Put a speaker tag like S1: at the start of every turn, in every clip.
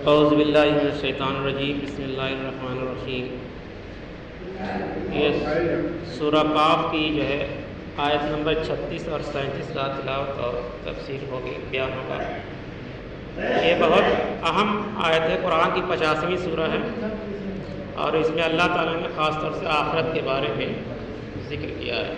S1: اعوذ باللہ من الشیطان الرجیم، بسم اللہ الرحمن الرحیم۔ یہ سورہ قاف کی جو ہے آیت نمبر 36 اور 37 کا تلاوت اور تفسیر ہوگی، بیان ہوگا۔ یہ بہت اہم آیت ہے، قرآن کی 50ویں سورہ ہے، اور اس میں اللہ تعالیٰ نے خاص طور سے آخرت کے بارے میں ذکر کیا ہے۔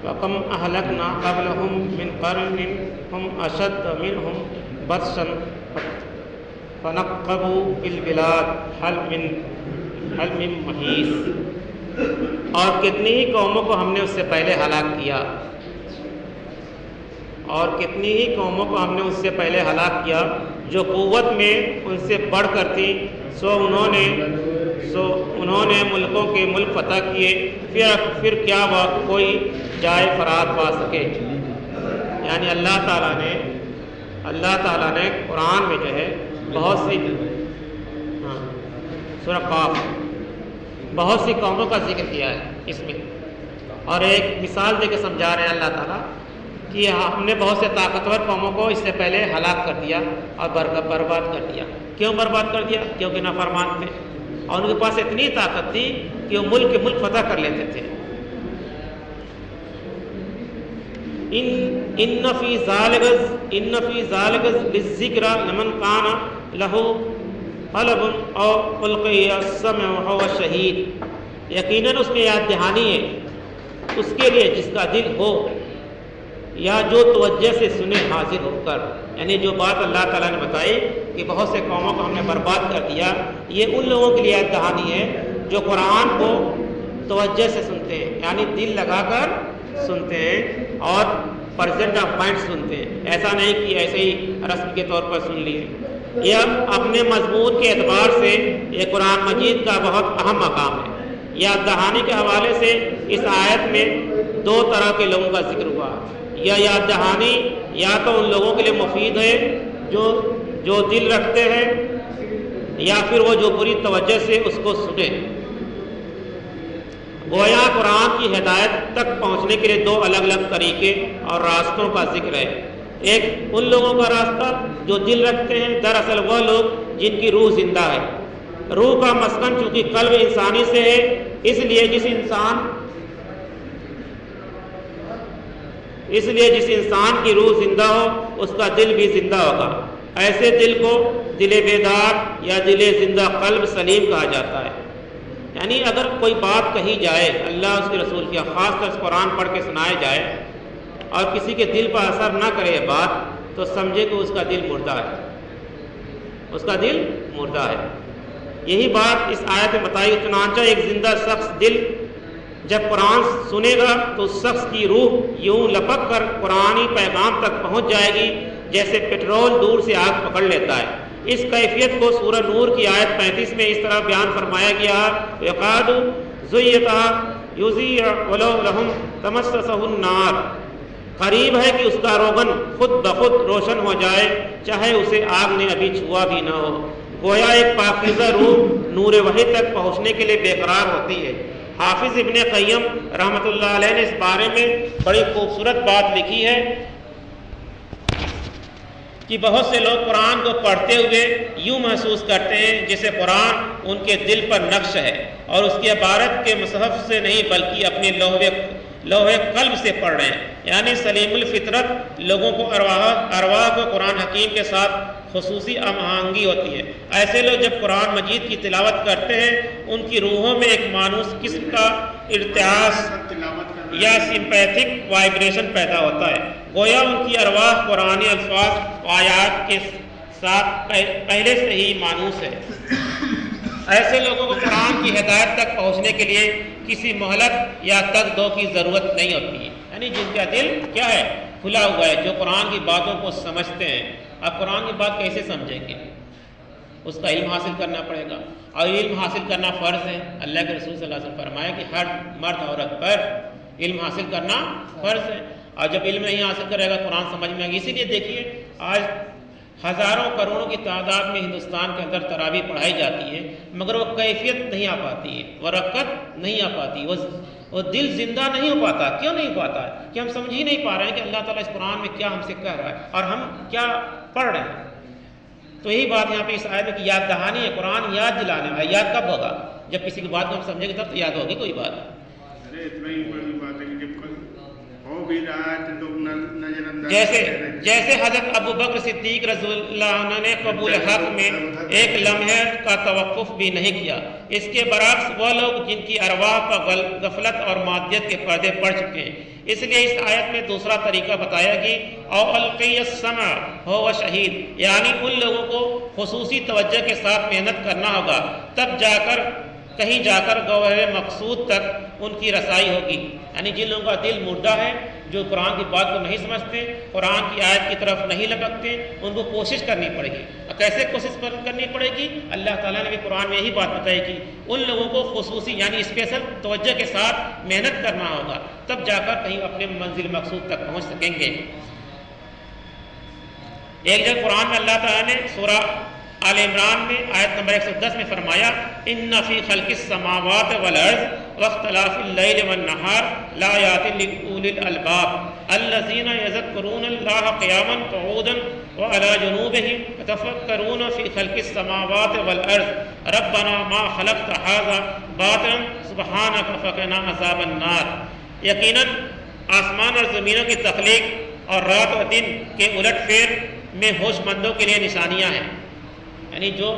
S1: وَكَمْ أَهْلَكْنَا قَبْلَهُمْ مِنْ قَرْنٍ هُمْ أَشَدُّ مِنْهُمْ بَطْشًا فَنَقَّبُوا فِي الْبِلَادِ هَلْ مِن مَّحِيصٍ۔ اور کتنی ہی قوموں کو ہم نے اس سے پہلے ہلاک کیا، اور کتنی ہی قوموں کو ہم نے اس سے پہلے ہلاک کیا جو قوت میں ان سے بڑھ کر تھی، سو انہوں نے ملکوں کے ملک فتح کیے، پھر کیا وہ کوئی جائے فرات پا سکے۔ یعنی اللہ تعالیٰ نے قرآن میں جو ہے بہت سی سورہ قاف بہت سی قوموں کا ذکر کیا ہے اس میں، اور ایک مثال دے کے سمجھا رہے ہیں اللہ تعالیٰ کہ ہم نے بہت سے طاقتور قوموں کو اس سے پہلے ہلاک کر دیا اور برباد کر دیا۔ کیوں برباد کر دیا؟ کیونکہ نافرمان تھے، اور ان کے پاس اتنی طاقت تھی کہ وہ ملک کے ملک فتح کر لیتے تھے۔ ان فی ذالک للذکر لمن کان لہ قلب او القی السمع وهو شہید۔ یقیناً اس میں یاد دہانی ہے اس کے لیے جس کا دل ہو یا جو توجہ سے سنے حاضر ہو کر۔ یعنی جو بات اللہ تعالیٰ نے بتائی کہ بہت سے قوموں کو ہم نے برباد کر دیا، یہ ان لوگوں کے لیے یاد دہانی ہے جو قرآن کو توجہ سے سنتے ہیں، یعنی دل لگا کر سنتے ہیں اور پرزنٹ آف مائنڈ سنتے ہیں۔ ایسا نہیں کہ ایسے ہی رسم کے طور پر سن لیے۔ یہ اپنے مضمون کے اعتبار سے یہ قرآن مجید کا بہت اہم مقام ہے۔ یاد دہانی کے حوالے سے اس آیت میں دو طرح کے لوگوں کا ذکر ہوا۔ یا یاد دہانی یا تو ان لوگوں کے لیے مفید ہے جو دل رکھتے ہیں، یا پھر وہ جو پوری توجہ سے اس کو سنے۔ گویا قرآن کی ہدایت تک پہنچنے کے لیے دو الگ الگ طریقے اور راستوں کا ذکر ہے۔ ایک ان لوگوں کا راستہ جو دل رکھتے ہیں، دراصل وہ لوگ جن کی روح زندہ ہے۔ روح کا مسکن چونکہ قلب انسانی سے ہے، اس لیے جس انسان کی روح زندہ ہو اس کا دل بھی زندہ ہوگا۔ ایسے دل کو دل بیدار یا دل زندہ قلب سلیم کہا جاتا ہے۔ یعنی اگر کوئی بات کہی جائے اللہ اس کے رسول کی، خاص طور سے قرآن پڑھ کے سنائے جائے اور کسی کے دل پر اثر نہ کرے یہ بات، تو سمجھے کہ اس کا دل مردہ ہے۔ یہی بات اس آیت میں بتائی۔ چنانچہ ایک زندہ شخص دل جب قرآن سنے گا تو اس شخص کی روح یوں لپک کر قرآنی پیغام تک پہنچ جائے گی جیسے پیٹرول دور سے آگ پکڑ لیتا ہے۔ اس کیفیت کو سورہ نور کی آیت 35 میں اس طرح بیان فرمایا گیا: یقاد زیتھا یضیء ولو لہم تمسسہ النار۔ قریب ہے کہ اس کا روغن خود بخود روشن ہو جائے، چاہے اسے آگ نے ابھی چھوا بھی نہ ہو۔ گویا ایک پاکیزہ روح نور وحی تک پہنچنے کے لیے بے قرار ہوتی ہے۔ حافظ ابن قیم رحمۃ اللہ علیہ نے اس بارے میں بڑی خوبصورت بات لکھی ہے کہ بہت سے لوگ قرآن کو پڑھتے ہوئے یوں محسوس کرتے ہیں جیسے قرآن ان کے دل پر نقش ہے، اور اس کی عبارت کے مصحف سے نہیں بلکہ اپنے لوح قلب سے پڑھ رہے ہیں۔ یعنی سلیم الفطرت لوگوں کو ارواح کو قرآن حکیم کے ساتھ خصوصی ہم آہنگی ہوتی ہے۔ ایسے لوگ جب قرآن مجید کی تلاوت کرتے ہیں ان کی روحوں میں ایک مانوس قسم کا ارتعاش یا سمپیتھک وائبریشن پیدا ہوتا ہے، گویا ان کی ارواح قرآنی الفاظ و آیات کے ساتھ پہلے سے ہی مانوس ہے۔ ایسے لوگوں کو قرآن کی ہدایت تک پہنچنے کے لیے کسی مہلت یا تک دو کی ضرورت نہیں ہوتی ہے۔ یعنی جن کا دل کیا ہے، کھلا ہوا ہے، جو قرآن کی باتوں کو سمجھتے ہیں۔ اب قرآن کی بات کیسے سمجھیں گے؟ اس کا علم حاصل کرنا پڑے گا، اور علم حاصل کرنا فرض ہے۔ اللہ کے رسول صلی اللہ علیہ وسلم فرمایا کہ ہر مرد عورت پر علم حاصل کرنا فرض ہے، اور جب علم نہیں حاصل کرے گا قرآن سمجھ میں آئے گی۔ اسی لیے دیکھیے آج ہزاروں کروڑوں کی تعداد میں ہندوستان کے اندر تراویح پڑھائی جاتی ہے، مگر وہ کیفیت نہیں آ پاتی ہے، وہ رکعت نہیں آ پاتی، وہ دل زندہ نہیں ہو پاتا۔ کیوں نہیں ہو پاتا ہے؟ کہ ہم سمجھ ہی نہیں پا رہے ہیں کہ اللہ تعالیٰ اس قرآن میں کیا ہم سے کہہ رہا ہے اور ہم کیا پڑھ رہے ہیں۔ تو یہی بات یہاں پہ اس آیت میں کہ یاد دہانی ہے، قرآن یاد دلانے والا ہے۔ یاد کب ہوگا؟ جب کسی کی بات کو ہم سمجھیں گے تب تو یاد ہوگی کوئی بات۔
S2: اتنا ہی بڑی بات ہے کہ جب ہو بھی رہا ہے تو لوگ نظر انداز
S1: جیسے حضرت ابو بکر صدیق رضی اللہ عنہ نے قبول حق میں ایک لمحے کا توقف بھی نہیں کیا، اس کے برعکس وہ لوگ جن کی ارواح پر غفلت اور مادیت کے پردے پڑ چکے ہیں۔ اس لیے اس آیت میں دوسرا طریقہ بتایا کہ او القی السمع ہو شہید، یعنی ان لوگوں کو خصوصی توجہ کے ساتھ محنت کرنا ہوگا، تب جا کر کہیں جا کر گوہر مقصود تک ان کی رسائی ہوگی۔ یعنی جن لوگوں کا دل مردہ ہے، جو قرآن کی بات کو نہیں سمجھتے، قرآن کی آیت کی طرف نہیں لپکتے، ان کو کوشش کرنی پڑے گی۔ کیسے کوشش کرنی پڑے گی؟ اللہ تعالیٰ نے بھی قرآن میں یہی بات بتائی کہ ان لوگوں کو خصوصی یعنی اسپیشل توجہ کے ساتھ محنت کرنا ہوگا، تب جا کر کہیں اپنے منزل مقصود تک پہنچ سکیں گے۔ ایک جگہ قرآن میں اللہ تعالیٰ نے سورہ آل عمران میں آیت نمبر 110 میں فرمایا ان فی خلق السماوات والارض واختلاف اللیل والنہار لآیات لأولی الالباب الذین یذکرون اللہ قیاما قعودا وعلی جنوبہم یتفکرون فی خلق السماوات والارض ربنا ما خلقت ھذا باطلا سبحانک فقنا عذاب النار۔ یقیناً آسمان اور زمینوں کی تخلیق اور رات اور دن کے الٹ پھیر میں ہوش مندوں کے لیے نشانیاں ہیں۔ یعنی جو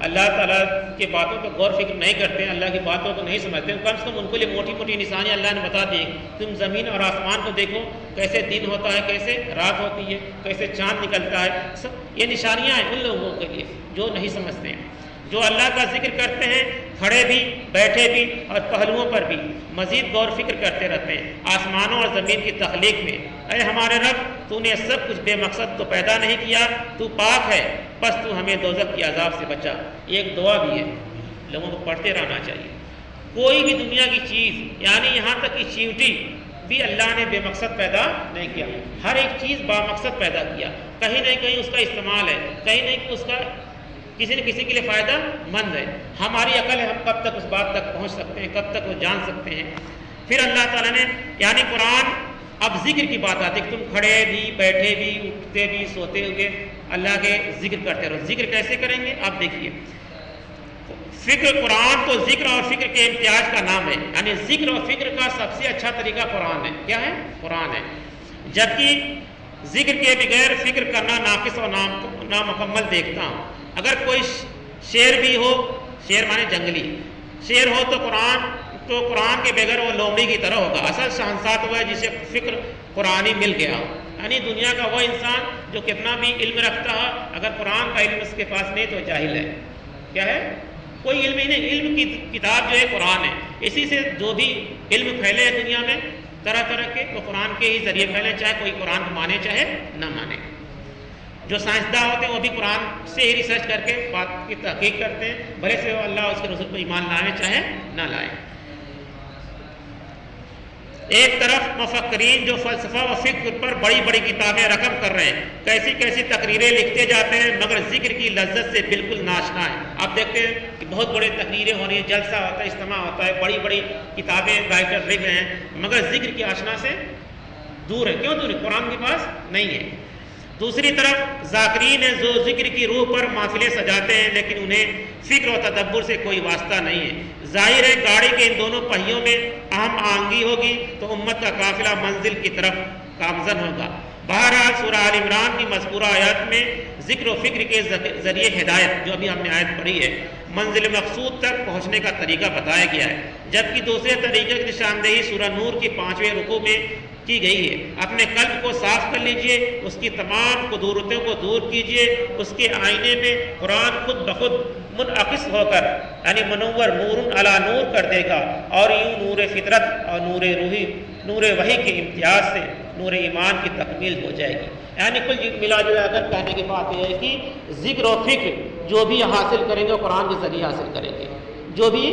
S1: اللہ تعالیٰ کی باتوں پہ غور فکر نہیں کرتے ہیں، اللہ کی باتوں کو نہیں سمجھتے، کم سے کم ان کے لیے موٹی موٹی نشانیاں اللہ نے بتا دی۔ تم زمین اور آسمان کو دیکھو، کیسے دن ہوتا ہے، کیسے رات ہوتی ہے، کیسے چاند نکلتا ہے، سب یہ نشانیاں ہیں ان لوگوں کے لیے جو نہیں سمجھتے ہیں، جو اللہ کا ذکر کرتے ہیں کھڑے بھی بیٹھے بھی اور پہلوؤں پر بھی مزید غور فکر کرتے رہتے ہیں آسمانوں اور زمین کی تخلیق میں۔ اے ہمارے رب، تو نے سب کچھ بے مقصد تو پیدا نہیں کیا، تو پاک ہے، بس تو ہمیں دوزخ کی عذاب سے بچا۔ یہ ایک دعا بھی ہے، لوگوں کو پڑھتے رہنا چاہیے۔ کوئی بھی دنیا کی چیز یعنی یہاں تک کہ چیونٹی بھی اللہ نے بے مقصد پیدا نہیں کیا، ہر ایک چیز با مقصد پیدا کیا۔ کہیں نہ کہیں اس کا استعمال ہے، کہیں نہ اس کا کسی نہ کسی کے لیے فائدہ مند ہے۔ ہماری عقل ہے، ہم کب تک اس بات تک پہنچ سکتے ہیں، کب تک وہ جان سکتے ہیں۔ پھر اللہ تعالیٰ نے یعنی قرآن اب ذکر کی بات آتی ہے کہ تم کھڑے بھی بیٹھے بھی اٹھتے بھی سوتے ہوئے اللہ کے ذکر کرتے رہو۔ ذکر کیسے کریں گے آپ دیکھیے، فکر قرآن تو ذکر اور فکر کے امتیاز کا نام ہے، یعنی ذکر اور فکر کا سب سے اچھا طریقہ قرآن ہے۔ کیا ہے؟ قرآن ہے۔ جبکہ ذکر کے بغیر فکر کرنا ناقص اور نامکمل دیکھتا ہوں۔ اگر کوئی شیر بھی ہو، شیر مانے جنگلی شیر ہو تو قرآن کے بغیر وہ لومڑی کی طرح ہوگا۔ اصل شہنشاہ تو ہے جسے فکر قرآنی مل گیا ہو، یعنی دنیا کا وہ انسان جو کتنا بھی علم رکھتا ہے، اگر قرآن کا علم اس کے پاس نہیں تو جاہل ہے۔ کیا ہے؟ کوئی علم ہی نہیں۔ علم کی کتاب جو ہے قرآن ہے، اسی سے جو بھی علم پھیلے ہیں دنیا میں طرح طرح کے، تو قرآن کے ہی ذریعے پھیلے، چاہے کوئی قرآن کو مانے چاہے نہ مانے۔ جو سائنسداں ہوتے ہیں وہ بھی قرآن سے ہی ریسرچ کر کے بات کی تحقیق کرتے ہیں، بھلے سے وہ اللہ اس کے رسول پر ایمان لائیں چاہے نہ لائیں۔ ایک طرف مفکرین جو فلسفہ و فکر پر بڑی بڑی کتابیں رقم کر رہے ہیں، کیسی کیسی تقریریں لکھتے جاتے ہیں، مگر ذکر کی لذت سے بالکل ناشنا ہے۔ آپ دیکھتے ہیں کہ بہت بڑے تقریریں ہو رہی ہیں، جلسہ ہوتا ہے، اجتماع ہوتا ہے، بڑی بڑی کتابیں رائٹر لکھ رہے ہیں، مگر ذکر کی آشنا سے دور ہے۔ کیوں دور ہے؟ قرآن کے پاس نہیں ہے۔ دوسری طرف ذاکرین ہیں جو ذکر کی روح پر محفلیں سجاتے ہیں، لیکن انہیں فکر و تدبر سے کوئی واسطہ نہیں ہے۔ ظاہر ہے گاڑی کے ان دونوں پہیوں میں اہم آہنگی ہوگی تو امت کا قافلہ منزل کی طرف گامزن ہوگا۔ بہرحال سورہ آل عمران کی مذکورہ آیات میں ذکر و فکر کے ذریعے ہدایت، جو ابھی ہم نے آیت پڑھی ہے، منزل مقصود تک پہنچنے کا طریقہ بتایا گیا ہے، جبکہ دوسرے طریقے کی نشاندہی سورہ نور کی 5ویں رکوع میں کی گئی ہے۔ اپنے قلب کو صاف کر لیجئے، اس کی تمام قدورتوں کو دور کیجئے، اس کے آئینے میں قرآن خود بخود منعکس ہو کر یعنی منور نور علی نور کر دے گا، اور یوں نور فطرت اور نور وحی کے امتیاز سے نور ایمان کی تکمیل ہو جائے گی۔ یعنی کل ملا جلا کر کہنے کی بات یہ ہے کہ ذکر و فکر جو بھی حاصل کریں گے قرآن کے ذریعے حاصل کریں گے، جو بھی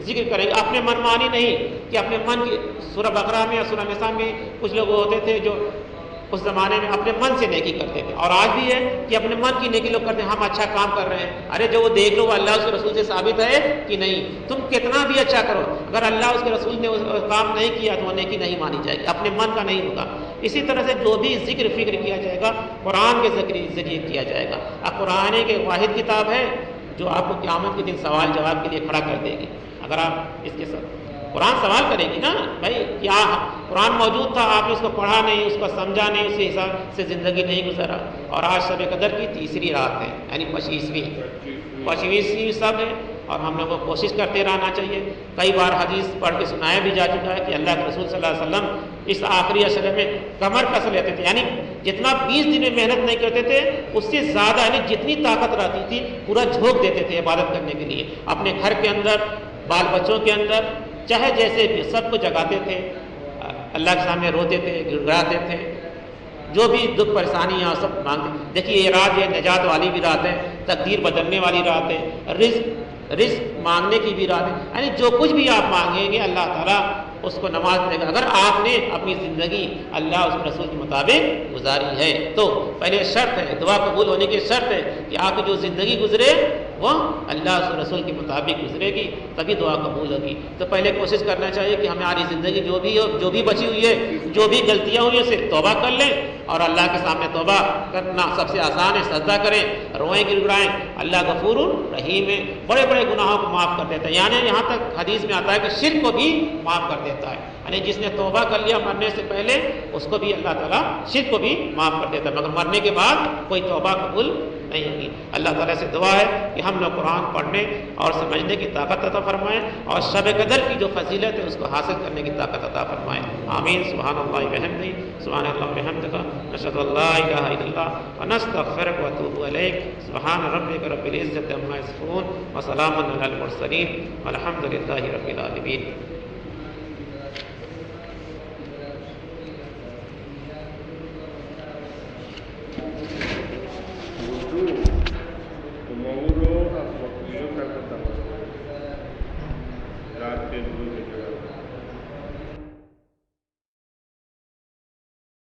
S1: ذکر کریں گے، اپنے من مانی نہیں کہ اپنے من کی۔ سورہ بقرہ میں یا سورہ نساء میں کچھ لوگ ہوتے تھے جو اس زمانے میں اپنے من سے نیکی کرتے تھے، اور آج بھی ہے کہ اپنے من کی نیکی لوگ کرتے ہیں، ہم اچھا کام کر رہے ہیں، ارے جو وہ دیکھ لو وہ اللہ اس کے رسول سے ثابت ہے کہ نہیں۔ تم کتنا بھی اچھا کرو، اگر اللہ اس کے رسول نے کام نہیں کیا تو وہ نیکی نہیں مانی جائے گی، اپنے من کا نہیں ہوگا۔ اسی طرح سے جو بھی ذکر فکر کیا جائے گا قرآن کے ذریعے کیا جائے گا. اب قرآن ایک واحد کتاب ہے جو آپ کو قیامت کے دن سوال جواب کے لیے کھڑا کر دے گی. اگر آپ اس کے ساتھ قرآن سوال کرے گی نا بھائی کیا قرآن موجود تھا آپ نے اس کو پڑھا نہیں, اس کو سمجھا نہیں, اسی حساب سے زندگی نہیں گزارا. اور آج شب قدر کی تیسری رات ہے یعنی 25ویں سب ہے اور ہم لوگوں کو کوشش کرتے رہنا چاہیے. کئی بار حدیث پڑھ کے سنایا بھی جا چکا ہے کہ اللہ کے رسول صلی اللہ علیہ وسلم اس آخری عشرے میں کمر کس لیتے تھے, یعنی جتنا 20 دن میں محنت نہیں کرتے تھے اس سے زیادہ یعنی جتنی طاقت رہتی تھی پورا جھونک دیتے تھے عبادت کرنے کے لیے. اپنے گھر کے اندر, بال بچوں کے اندر, چاہے جیسے بھی سب کو جگاتے تھے, اللہ کے سامنے روتے تھے, گڑگڑاتے تھے, جو بھی دکھ پریشانیاں سب مانگتے. دیکھیے یہ رات یہ نجات والی بھی رات ہے, تقدیر بدلنے والی رات ہے, رزق مانگنے کی بھی رات ہے. یعنی جو کچھ بھی آپ مانگیں گے اللہ تعالیٰ اس کو نماز دے گا اگر آپ نے اپنی زندگی اللہ اس رسول کے مطابق گزاری ہے. تو پہلے شرط ہے, دعا قبول ہونے کی شرط ہے کہ آپ کی جو زندگی گزرے وہ اللہ اس رسول کے مطابق گزرے گی, تبھی دعا قبول ہوگی. تو پہلے کوشش کرنا چاہیے کہ ہماری زندگی جو بھی بچی ہوئی ہے, جو بھی غلطیاں ہوئی ہیں اسے توبہ کر لیں اور اللہ کے سامنے توبہ کرنا سب سے آسان ہے. سجدہ کریں, روئیں, گڑگڑائیں. اللہ غفور رحیم ہے, بڑے بڑے گناہوں کو معاف کر دیتا ہے. یعنی یہاں تک حدیث میں آتا ہے کہ شرک کو بھی معاف کر دیتا ہے. یعنی جس نے توبہ کر لیا مرنے سے پہلے اس کو بھی اللہ تعالیٰ شرک کو بھی معاف کر دیتا ہے, مگر مرنے کے بعد کوئی توبہ قبول نہیں ہوگی. اللہ تعالیٰ سے دعا ہے کہ ہم لوگ قرآن پڑھنے اور سمجھنے کی طاقت عطا فرمائیں اور شب قدر کی جو فضیلت ہے اس کو حاصل کرنے کی طاقت عطا فرمائیں. آمین. سبحان اللہ وبحمدہ, سبحان اللہ وبحمدہ, نشہد ان لا الہ الا اللہ ونستغفرک ونتوب الیک. سبحان ربک رب العزۃ عما یصفون وسلام علی المرسلین والحمد للہ رب العالمین.
S2: رات کے